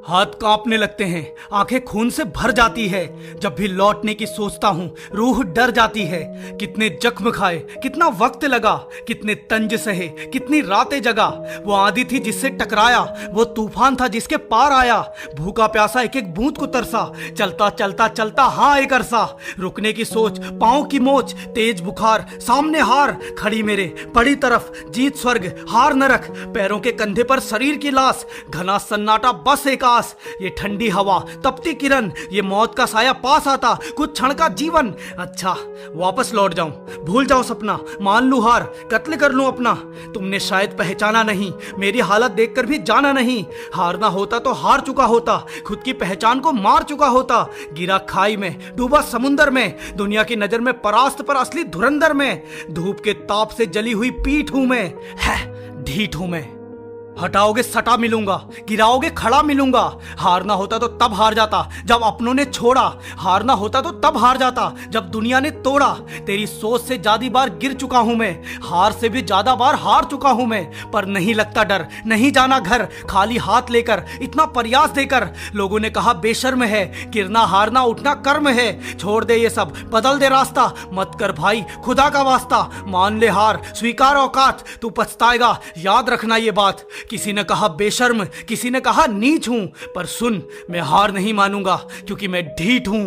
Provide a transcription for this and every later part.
हाथ कांपने लगते हैं, आंखें खून से भर जाती है। जब भी लौटने की सोचता हूँ रूह डर जाती है। कितने जख्म खाए, कितना वक्त लगा, कितने तंज सहे, कितनी रातें जगा। वो आंधी थी जिससे टकराया, वो तूफान था जिसके पार आया। भूखा प्यासा एक एक बूंद को तरसा, चलता चलता चलता हाँ एक अरसा। रुकने की सोच, पाँव की मोच, तेज बुखार, सामने हार। खड़ी मेरे पड़ी तरफ, जीत स्वर्ग हार नरक। पैरों के कंधे पर शरीर की लाश, घना सन्नाटा बस एक आस। ये ठंडी हवा, तपती किरण, ये मौत का साया पास आता, कुछ क्षण का जीवन। अच्छा वापस लौट जाऊं, भूल जाऊं सपना, मान लूं हार, कत्ल कर लूं अपना। तुमने शायद पहचाना नहीं, मेरी हालत देखकर भी जाना नहीं। हारना होता तो हार चुका होता, खुद की पहचान को मार चुका होता। गिरा खाई में, डूबा समुंदर में, दुनिया की नजर में परास्त पर असली धुरंधर में। धूप के ताप से जली हुई पीठ हूं मैं, है ढीठ हूं मैं। हटाओगे सटा मिलूंगा, गिराओगे खड़ा मिलूंगा। हारना होता तो तब हार जाता जब अपनों ने छोड़ा। हारना होता तो तब हार जाता जब दुनिया ने तोड़ा। तेरी सोच से ज्यादा बार गिर चुका हूं मैं, हार से भी ज्यादा बार हार चुका हूं मैं। पर नहीं लगता डर, नहीं जाना घर, खाली हाथ लेकर, इतना प्रयास देकर। लोगों ने कहा बेशर्म है, गिरना हारना उठना कर्म है। छोड़ दे ये सब, बदल दे रास्ता, मत कर भाई खुदा का वास्ता। मान ले हार, स्वीकार औकात, तू पछताएगा याद रखना ये बात। किसी ने कहा बेशर्म, किसी ने कहा नीच हूं, पर सुन मैं हार नहीं मानूंगा क्योंकि मैं ढीठ हूं।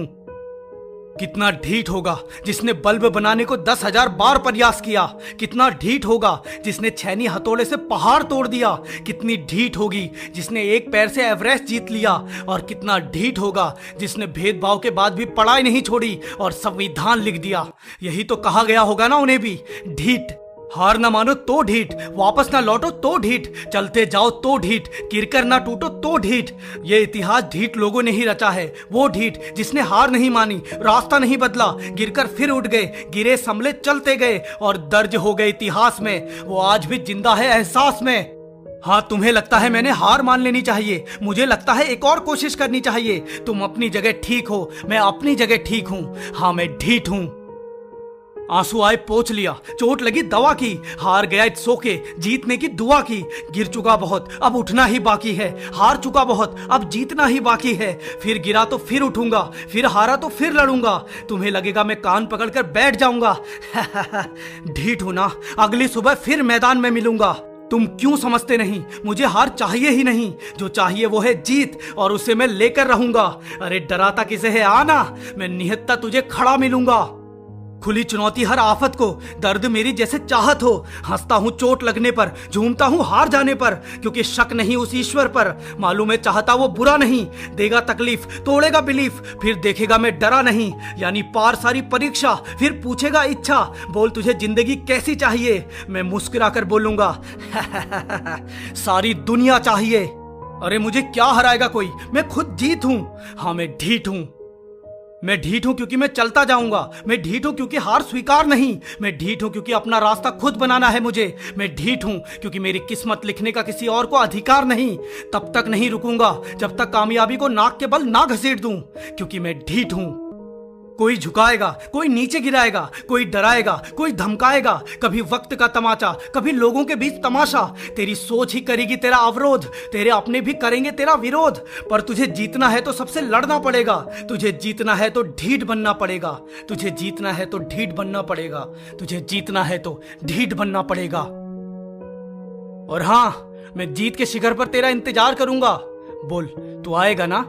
कितना ढीठ होगा जिसने बल्ब बनाने को 10,000 बार प्रयास किया। कितना ढीठ होगा जिसने छैनी हथौड़े से पहाड़ तोड़ दिया। कितनी ढीठ होगी जिसने एक पैर से एवरेस्ट जीत लिया। और कितना ढीठ होगा जिसने भेदभाव के बाद भी पढ़ाई नहीं छोड़ी और संविधान लिख दिया। यही तो कहा गया होगा ना उन्हें भी, ढीठ। हार ना मानो तो ढीठ, वापस ना लौटो तो ढीठ, चलते जाओ तो ढीठ, गिरकर ना टूटो तो ढीठ। ये इतिहास ढीठ लोगों ने ही रचा है। वो ढीठ जिसने हार नहीं मानी, रास्ता नहीं बदला, गिरकर फिर उठ गए, गिरे संभले चलते गए और दर्ज हो गए इतिहास में। वो आज भी जिंदा है एहसास में। हाँ तुम्हें लगता है मैंने हार मान लेनी चाहिए, मुझे लगता है एक और कोशिश करनी चाहिए। तुम अपनी जगह ठीक हो, मैं अपनी जगह ठीक हूं। हाँ मैं ढीठ हूं। आंसू आए पोंछ लिया, चोट लगी दवा की, हार गया सो के जीतने की दुआ की। गिर चुका बहुत, अब उठना ही बाकी है। हार चुका बहुत, अब जीतना ही बाकी है। फिर गिरा तो फिर उठूंगा, फिर हारा तो फिर लड़ूंगा। तुम्हें लगेगा मैं कान पकड़कर बैठ जाऊंगा। ढीठ हूं ना, अगली सुबह फिर मैदान में मिलूंगा। तुम क्यों समझते नहीं, मुझे हार चाहिए ही नहीं। जो चाहिए वो है जीत और उसे मैं लेकर रहूंगा। अरे डराता किसे है आना, मैं निहत्ता तुझे खड़ा मिलूंगा। खुली चुनौती हर आफत को, दर्द मेरी जैसे चाहत हो। हंसता हूं चोट लगने पर, झूमता हूं हार जाने पर, क्योंकि शक नहीं उस ईश्वर पर। मालूम है चाहता वो बुरा नहीं, देगा तकलीफ, तोड़ेगा बिलीफ, फिर देखेगा मैं डरा नहीं। यानी पार सारी परीक्षा, फिर पूछेगा इच्छा, बोल तुझे जिंदगी कैसी चाहिए। मैं मुस्कुरा कर बोलूंगा सारी दुनिया चाहिए। अरे मुझे क्या हराएगा कोई, मैं खुद जीत हूं। हाँ मैं ढीठ हूं। मैं ढीठ हूं क्योंकि मैं चलता जाऊंगा। मैं ढीठ हूं क्योंकि हार स्वीकार नहीं। मैं ढीठ हूं क्योंकि अपना रास्ता खुद बनाना है मुझे। मैं ढीठ हूं क्योंकि मेरी किस्मत लिखने का किसी और को अधिकार नहीं। तब तक नहीं रुकूंगा जब तक कामयाबी को नाक के बल ना घसीट दूं, क्योंकि मैं ढीठ हूं। कोई झुकाएगा, कोई नीचे गिराएगा, कोई डराएगा, कोई धमकाएगा। कभी वक्त का तमाचा, कभी लोगों के बीच तमाशा। तेरी सोच ही करेगी तेरा अवरोध, तेरे अपने भी करेंगे तेरा विरोध। पर तुझे जीतना है तो सबसे लड़ना पड़ेगा। तुझे जीतना है तो ढीठ बनना पड़ेगा। तुझे जीतना है तो ढीठ बनना पड़ेगा। तुझे जीतना है तो ढीठ बनना पड़ेगा। और हाँ मैं जीत के शिखर पर तेरा इंतजार करूंगा। बोल तू आएगा ना।